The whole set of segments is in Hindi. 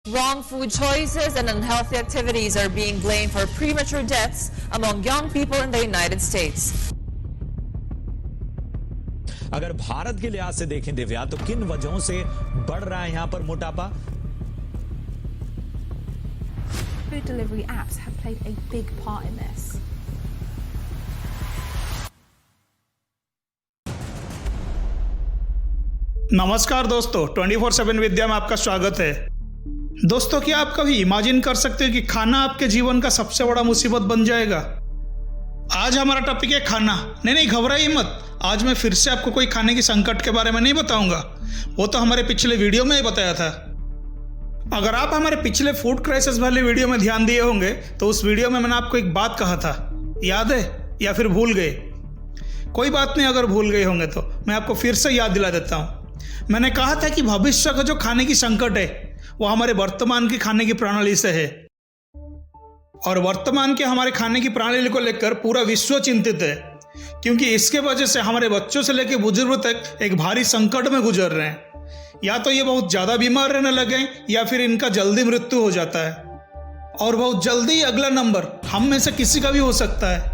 Wrong food choices and unhealthy activities are being blamed for premature deaths among young people in the United States. अगर भारत के लिहाज से देखें दिव्या, तो किन वजहों से बढ़ रहा है यहां पर मोटापा? Food delivery apps have played a big part in this. नमस्कार दोस्तों, 24/7 विद्या में आपका स्वागत है। दोस्तों, क्या आप कभी इमेजिन कर सकते हो कि खाना आपके जीवन का सबसे बड़ा मुसीबत बन जाएगा? आज हमारा टॉपिक है खाना। नहीं, घबराइए मत। आज मैं फिर से आपको कोई खाने की संकट के बारे में नहीं बताऊंगा, वो तो हमारे पिछले वीडियो में ही बताया था। अगर आप हमारे पिछले फूड क्राइसिस वाले वीडियो में ध्यान दिए होंगे तो उस वीडियो में मैंने आपको एक बात कहा था, याद है या फिर भूल गए? कोई बात नहीं, अगर भूल गए होंगे तो मैं आपको फिर से याद दिला देता हूँ। मैंने कहा था कि भविष्य का जो खाने की संकट है वो हमारे वर्तमान की खाने की प्रणाली से है, और वर्तमान के हमारे खाने की प्रणाली को लेकर पूरा विश्व चिंतित है, क्योंकि इसके वजह से हमारे बच्चों से लेकर बुजुर्गों तक एक भारी संकट में गुजर रहे हैं। या तो ये बहुत ज़्यादा बीमार रहने लगे या फिर इनका जल्दी मृत्यु हो जाता है, और बहुत जल्दी अगला नंबर हम में से किसी का भी हो सकता है।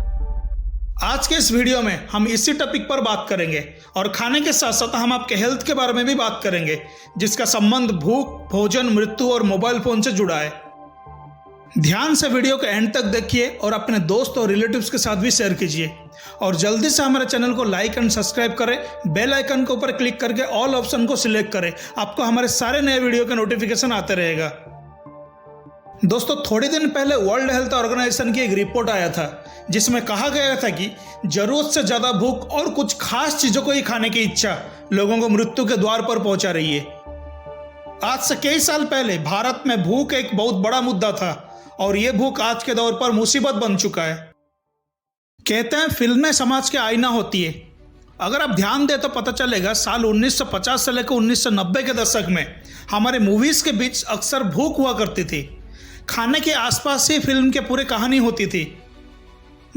आज के इस वीडियो में हम इसी टॉपिक पर बात करेंगे, और खाने के साथ साथ हम आपके हेल्थ के बारे में भी बात करेंगे, जिसका संबंध भूख, भोजन, मृत्यु और मोबाइल फोन से जुड़ा है। ध्यान से वीडियो को एंड तक देखिए और अपने दोस्त और रिलेटिव्स के साथ भी शेयर कीजिए, और जल्दी से हमारे चैनल को लाइक एंड सब्सक्राइब करें। बेल आइकन के ऊपर क्लिक करके ऑल ऑप्शन को सिलेक्ट करें, आपको हमारे सारे नए वीडियो के नोटिफिकेशन आते रहेगा। दोस्तों, थोड़े दिन पहले वर्ल्ड हेल्थ ऑर्गेनाइजेशन की एक रिपोर्ट आया था, जिसमें कहा गया था कि जरूरत से ज्यादा भूख और कुछ खास चीजों को ही खाने की इच्छा लोगों को मृत्यु के द्वार पर पहुंचा रही है। आज से कई साल पहले भारत में भूख एक बहुत बड़ा मुद्दा था, और यह भूख आज के दौर पर मुसीबत बन चुका है। कहते हैं फिल्में समाज के आईना होती है। अगर आप ध्यान दें तो पता चलेगा, साल 1950 से लेकर 1990 के दशक में हमारे मूवीज के बीच अक्सर भूख हुआ करती थी। खाने के आसपास ही फिल्म के पूरे कहानी होती थी।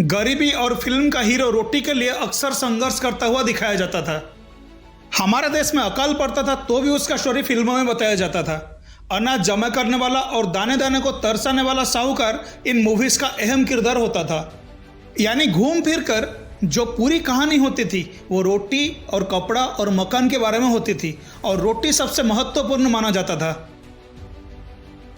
गरीबी और फिल्म का हीरो रोटी के लिए अक्सर संघर्ष करता हुआ दिखाया जाता था। हमारे देश में अकाल पड़ता था तो भी उसका स्टोरी फिल्मों में बताया जाता था। अनाज जमा करने वाला और दाने दाने को तरसाने वाला साहूकार इन मूवीज का अहम किरदार होता था। यानी घूम फिर कर जो पूरी कहानी होती थी वो रोटी और कपड़ा और मकान के बारे में होती थी, और रोटी सबसे महत्वपूर्ण माना जाता था।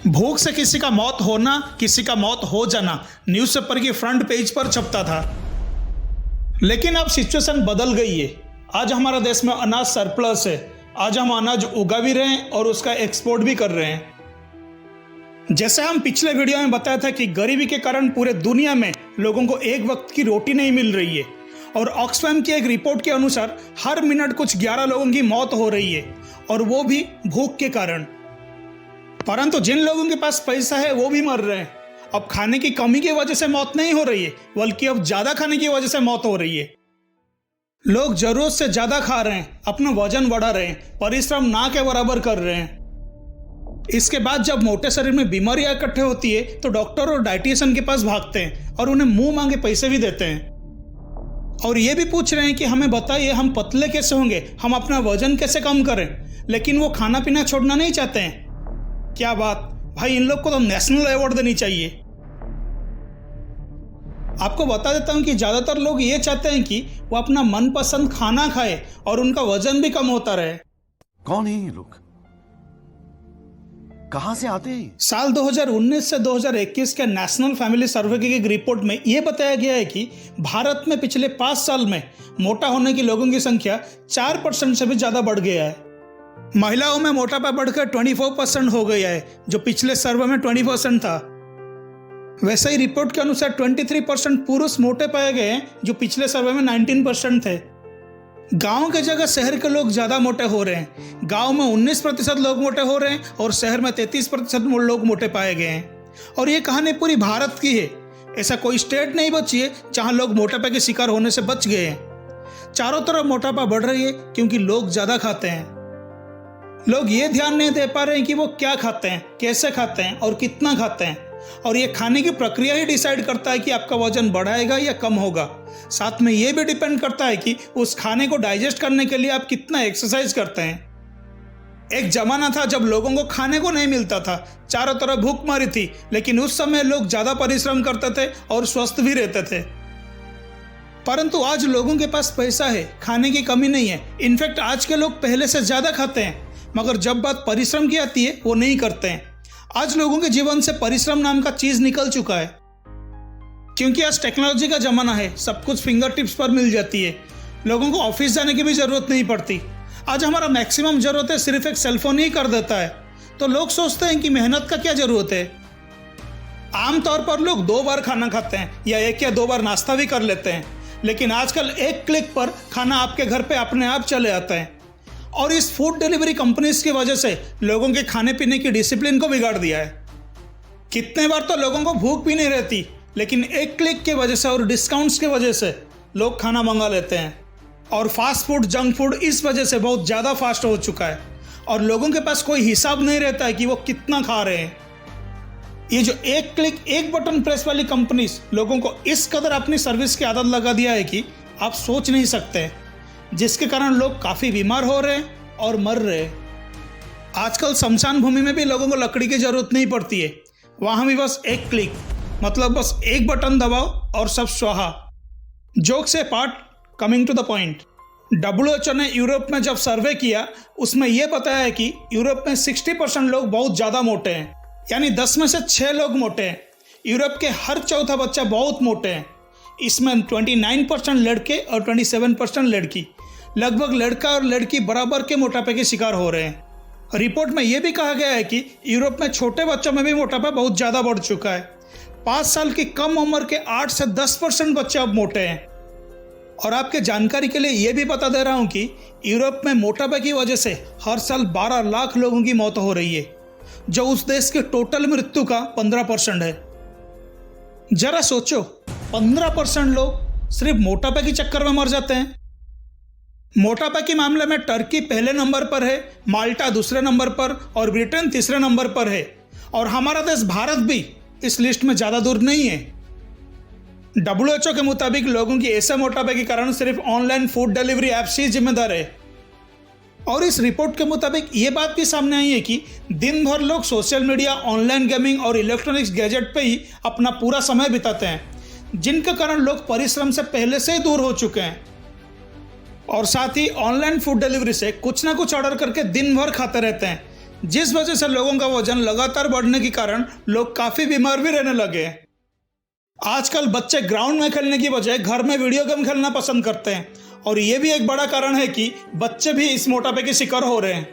भूख से किसी का मौत होना, किसी का मौत हो जाना न्यूज़पेपर की फ्रंट पेज पर छपता था। लेकिन अब सिचुएशन बदल गई है। आज हमारा देश में अनाज सरप्लस है। आज हम अनाज उगा भी रहे हैं और उसका एक्सपोर्ट भी कर रहे हैं। जैसे हम पिछले वीडियो में बताया था कि गरीबी के कारण पूरे दुनिया में लोगों को एक वक्त की रोटी नहीं मिल रही है, और ऑक्सफैम की एक रिपोर्ट के अनुसार हर मिनट कुछ 11 लोगों की मौत हो रही है, और वो भी भूख के कारण। परंतु जिन लोगों के पास पैसा है वो भी मर रहे हैं। अब खाने की कमी की वजह से मौत नहीं हो रही है, बल्कि अब ज्यादा खाने की वजह से मौत हो रही है। लोग जरूरत से ज्यादा खा रहे हैं, अपना वजन बढ़ा रहे हैं, परिश्रम ना के बराबर कर रहे हैं। इसके बाद जब मोटे शरीर में बीमारियां इकट्ठे होती है तो डॉक्टर और डाइटिशियन के पास भागते हैं, और उन्हें मुंह मांगे पैसे भी देते हैं, और ये भी पूछ रहे हैं कि हमें बताइए हम पतले कैसे होंगे, हम अपना वजन कैसे कम करें। लेकिन वो खाना पीना छोड़ना नहीं चाहते हैं। क्या बात भाई, इन लोग को तो नेशनल अवार्ड देनी चाहिए। आपको बता देता हूं कि ज्यादातर लोग ये चाहते हैं कि वो अपना मनपसंद खाना खाए और उनका वजन भी कम होता रहे। कौन है ये लोग? कहां से आते हैं? साल 2019 से 2021 के नेशनल फैमिली सर्वे की एक रिपोर्ट में यह बताया गया है कि भारत में पिछले 5 साल में मोटा होने की लोगों की संख्या 4% से भी ज्यादा बढ़ गया है। महिलाओं में मोटापा बढ़कर 24% हो गया है, जो पिछले सर्वे में 20% था। वैसे ही रिपोर्ट के अनुसार 23% पुरुष मोटे पाए गए हैं, जो पिछले सर्वे में 19% थे। गांव के जगह शहर के लोग ज्यादा मोटे हो रहे हैं। गांव में 19% लोग मोटे हो रहे हैं, और शहर में 33% लोग मोटे पाए गए हैं। और ये कहानी पूरी भारत की है। ऐसा कोई स्टेट नहीं बची है जहां लोग मोटापे के शिकार होने से बच गए हैं। चारों तरफ मोटापा बढ़ रही है, क्योंकि लोग ज्यादा खाते हैं। लोग ये ध्यान नहीं दे पा रहे हैं कि वो क्या खाते हैं, कैसे खाते हैं और कितना खाते हैं, और ये खाने की प्रक्रिया ही डिसाइड करता है कि आपका वजन बढ़ाएगा या कम होगा। साथ में ये भी डिपेंड करता है कि उस खाने को डाइजेस्ट करने के लिए आप कितना एक्सरसाइज करते हैं। एक जमाना था जब लोगों को खाने को नहीं मिलता था, चारों तरफ भूखमरी थी, लेकिन उस समय लोग ज़्यादा परिश्रम करते थे और स्वस्थ भी रहते थे। परंतु आज लोगों के पास पैसा है, खाने की कमी नहीं है। इनफैक्ट आज के लोग पहले से ज़्यादा खाते हैं, मगर जब बात परिश्रम की आती है वो नहीं करते हैं। आज लोगों के जीवन से परिश्रम नाम का चीज़ निकल चुका है, क्योंकि आज टेक्नोलॉजी का ज़माना है, सब कुछ फिंगर टिप्स पर मिल जाती है। लोगों को ऑफिस जाने की भी ज़रूरत नहीं पड़ती। आज हमारा मैक्सिमम ज़रूरत है सिर्फ एक सेलफोन ही कर देता है, तो लोग सोचते हैं कि मेहनत का क्या ज़रूरत है। आमतौर पर लोग 2 बार खाना खाते हैं या 1 या 2 बार नाश्ता भी कर लेते हैं, लेकिन आजकल एक क्लिक पर खाना आपके घर पे अपने आप चले आता है। और इस फूड डिलीवरी कंपनीज की वजह से लोगों के खाने पीने की डिसिप्लिन को बिगाड़ दिया है। कितने बार तो लोगों को भूख भी नहीं रहती, लेकिन एक क्लिक की वजह से और डिस्काउंट्स की वजह से लोग खाना मंगा लेते हैं। और फास्ट फूड, जंक फूड इस वजह से बहुत ज़्यादा फास्ट हो चुका है और लोगों के पास कोई हिसाब नहीं रहता है कि वो कितना खा रहे हैं। ये जो एक क्लिक एक बटन प्रेस वाली कंपनीज लोगों को इस कदर अपनी सर्विस की आदत लगा दिया है कि आप सोच नहीं सकते, जिसके कारण लोग काफ़ी बीमार हो रहे हैं और मर रहे हैं। आजकल शमशान भूमि में भी लोगों को लकड़ी की ज़रूरत नहीं पड़ती है, वहाँ भी बस एक क्लिक, मतलब बस एक बटन दबाओ और सब स्वाहा। जोक से part, coming to the point. WHO ने यूरोप में जब सर्वे किया, उसमें यह बताया है कि यूरोप में 60% लोग बहुत ज़्यादा मोटे हैं, यानी 10 में से 6 लोग मोटे हैं। यूरोप के हर चौथा बच्चा बहुत मोटे हैं। इसमें 29% लड़के और 27% लड़की। लगभग लड़का और लड़की बराबर के मोटापे के शिकार हो रहे हैं। रिपोर्ट में यह भी कहा गया है कि यूरोप में छोटे बच्चों में भी मोटापा बहुत ज़्यादा बढ़ चुका है। 5 साल की कम उम्र के 8 से 10% बच्चे अब मोटे हैं। और आपके जानकारी के लिए यह भी बता दे रहा हूं कि यूरोप में मोटापे की वजह से हर साल 12 लाख लोगों की मौत हो रही है, जो उस देश के टोटल मृत्यु का 15% है। जरा सोचो, 15% लोग सिर्फ मोटापे के चक्कर में मर जाते हैं। मोटापे के मामले में टर्की पहले नंबर पर है, माल्टा दूसरे नंबर पर और ब्रिटेन तीसरे नंबर पर है। और हमारा देश भारत भी इस लिस्ट में ज़्यादा दूर नहीं है। WHO के मुताबिक लोगों की ऐसे मोटापे के कारण सिर्फ ऑनलाइन फूड डिलीवरी ऐप्स ही जिम्मेदार है। और इस रिपोर्ट के मुताबिक ये बात भी सामने आई है कि दिन भर लोग सोशल मीडिया, ऑनलाइन गेमिंग और इलेक्ट्रॉनिक्स गैजेट पे ही अपना पूरा समय बिताते हैं, जिनके कारण लोग परिश्रम से पहले से ही दूर हो चुके हैं। और साथ ही ऑनलाइन फूड डिलीवरी से कुछ ना कुछ ऑर्डर करके दिन भर खाते रहते हैं, जिस वजह से लोगों का वजन लगातार बढ़ने के कारण लोग काफ़ी बीमार भी रहने लगे हैं। आजकल बच्चे ग्राउंड में खेलने की बजाय घर में वीडियो गेम खेलना पसंद करते हैं, और ये भी एक बड़ा कारण है कि बच्चे भी इस मोटापे के शिकार हो रहे हैं।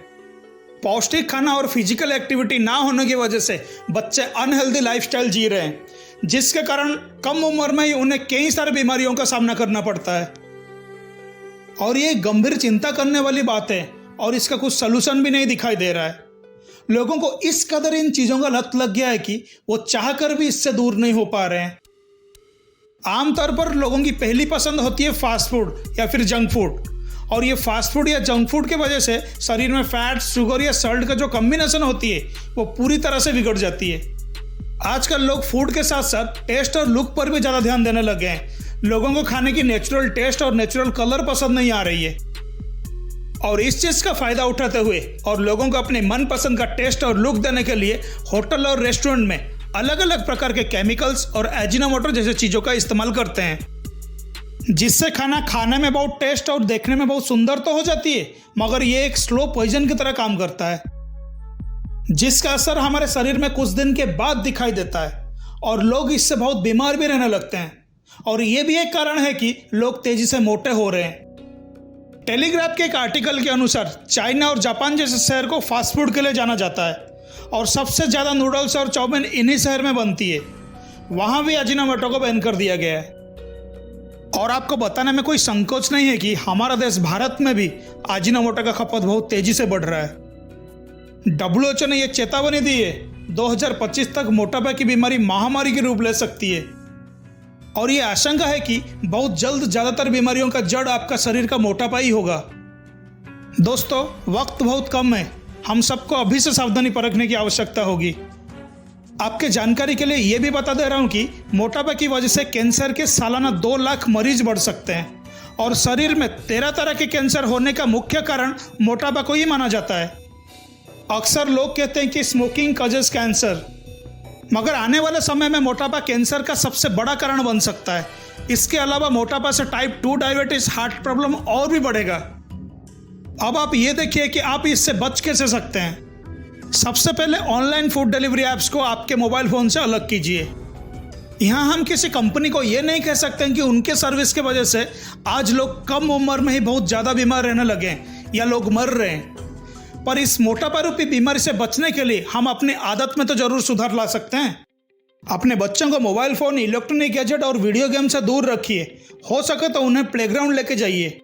पौष्टिक खाना और फिजिकल एक्टिविटी ना होने की वजह से बच्चे अनहेल्दी लाइफस्टाइल जी रहे हैं, जिसके कारण कम उम्र में ही उन्हें कई सारी बीमारियों का सामना करना पड़ता है। और ये गंभीर चिंता करने वाली बात है, और इसका कुछ सलूशन भी नहीं दिखाई दे रहा है। लोगों को इस कदर इन चीज़ों का लत लग गया है कि वो चाहकर भी इससे दूर नहीं हो पा रहे हैं। आमतौर पर लोगों की पहली पसंद होती है फास्ट फूड या फिर जंक फूड, और ये फास्ट फूड या जंक फूड की वजह से शरीर में फैट, शुगर या सॉल्ट का जो कॉम्बिनेशन होती है वो पूरी तरह से बिगड़ जाती है। आजकल लोग फूड के साथ साथ टेस्ट और लुक पर भी ज़्यादा ध्यान देने लगे हैं। लोगों को खाने की नेचुरल टेस्ट और नेचुरल कलर पसंद नहीं आ रही है, और इस चीज़ का फ़ायदा उठाते हुए और लोगों को अपने मनपसंद का टेस्ट और लुक देने के लिए होटल और रेस्टोरेंट में अलग अलग प्रकार के केमिकल्स और एजिनोमोटो जैसे चीज़ों का इस्तेमाल करते हैं, जिससे खाना खाने में बहुत टेस्ट और देखने में बहुत सुंदर तो हो जाती है, मगर ये एक स्लो पॉइजन की तरह काम करता है, जिसका असर हमारे शरीर में कुछ दिन के बाद दिखाई देता है और लोग इससे बहुत बीमार भी रहने लगते हैं। और ये भी एक कारण है कि लोग तेजी से मोटे हो रहे हैं। टेलीग्राफ के एक आर्टिकल के अनुसार चाइना और जापान जैसे शहर को फास्ट फूड के लिए जाना जाता है, और सबसे ज़्यादा नूडल्स और चाउमीन इन्हीं शहर में बनती है। वहाँ भी अजीनोमोटो को बैन कर दिया गया है। और आपको बताने में कोई संकोच नहीं है कि हमारा देश भारत में भी अजीनोमोटो का खपत बहुत तेजी से बढ़ रहा है। WHO ने यह चेतावनी दी है 2025 तक मोटापा की बीमारी महामारी के रूप ले सकती है, और ये आशंका है कि बहुत जल्द ज़्यादातर बीमारियों का जड़ आपका शरीर का मोटापा ही होगा। दोस्तों, वक्त बहुत कम है, हम सबको अभी से सावधानी परखने की आवश्यकता होगी। आपके जानकारी के लिए ये भी बता दे रहा हूँ कि मोटापा की वजह से कैंसर के सालाना 2 लाख मरीज बढ़ सकते हैं, और शरीर में 13 तरह के कैंसर होने का मुख्य कारण मोटापा को ही माना जाता है। अक्सर लोग कहते हैं कि स्मोकिंग कॉजेस कैंसर, मगर आने वाले समय में मोटापा कैंसर का सबसे बड़ा कारण बन सकता है। इसके अलावा मोटापा से टाइप 2 डायबिटीज, हार्ट प्रॉब्लम और भी बढ़ेगा। अब आप ये देखिए कि आप इससे बच कैसे सकते हैं। सबसे पहले ऑनलाइन फूड डिलीवरी ऐप्स को आपके मोबाइल फ़ोन से अलग कीजिए। यहाँ हम किसी कंपनी को ये नहीं कह सकते हैं कि उनके सर्विस की वजह से आज लोग कम उम्र में ही बहुत ज़्यादा बीमार रहने लगे हैं या लोग मर रहे हैं, पर इस मोटापा रूपी बीमारी से बचने के लिए हम अपनी आदत में तो ज़रूर सुधार ला सकते हैं। अपने बच्चों को मोबाइल फ़ोन, इलेक्ट्रॉनिक गैजेट और वीडियो गेम से दूर रखिए। हो सके तो उन्हें प्लेग्राउंड लेके जाइए।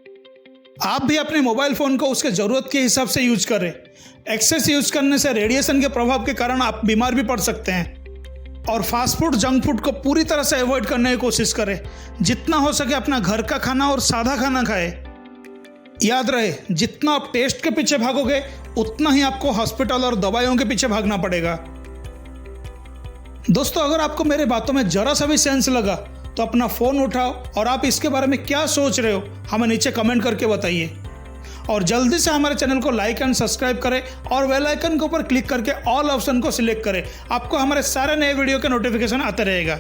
आप भी अपने मोबाइल फ़ोन को उसके ज़रूरत के हिसाब से यूज करें। एक्सेस यूज करने से रेडिएशन के प्रभाव के कारण आप बीमार भी पड़ सकते हैं। और फास्ट फूड, जंक फूड को पूरी तरह से अवॉइड करने की कोशिश करें। जितना हो सके अपना घर का खाना और सादा खाना खाएं। याद रहे, जितना आप टेस्ट के पीछे भागोगे उतना ही आपको हॉस्पिटल और दवाइयों के पीछे भागना पड़ेगा। दोस्तों, अगर आपको मेरे बातों में जरा सा भी सेंस लगा तो अपना फ़ोन उठाओ और आप इसके बारे में क्या सोच रहे हो हमें नीचे कमेंट करके बताइए। और जल्दी से हमारे चैनल को लाइक एंड सब्सक्राइब करें और बेल आइकन के ऊपर क्लिक करके ऑल ऑप्शन को सिलेक्ट करें। आपको हमारे सारे नए वीडियो के नोटिफिकेशन आते रहेगा।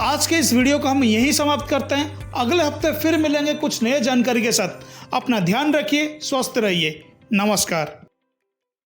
आज के इस वीडियो को हम यहीं समाप्त करते हैं। अगले हफ्ते फिर मिलेंगे कुछ नए जानकारी के साथ। अपना ध्यान रखिए, स्वस्थ रहिए। नमस्कार।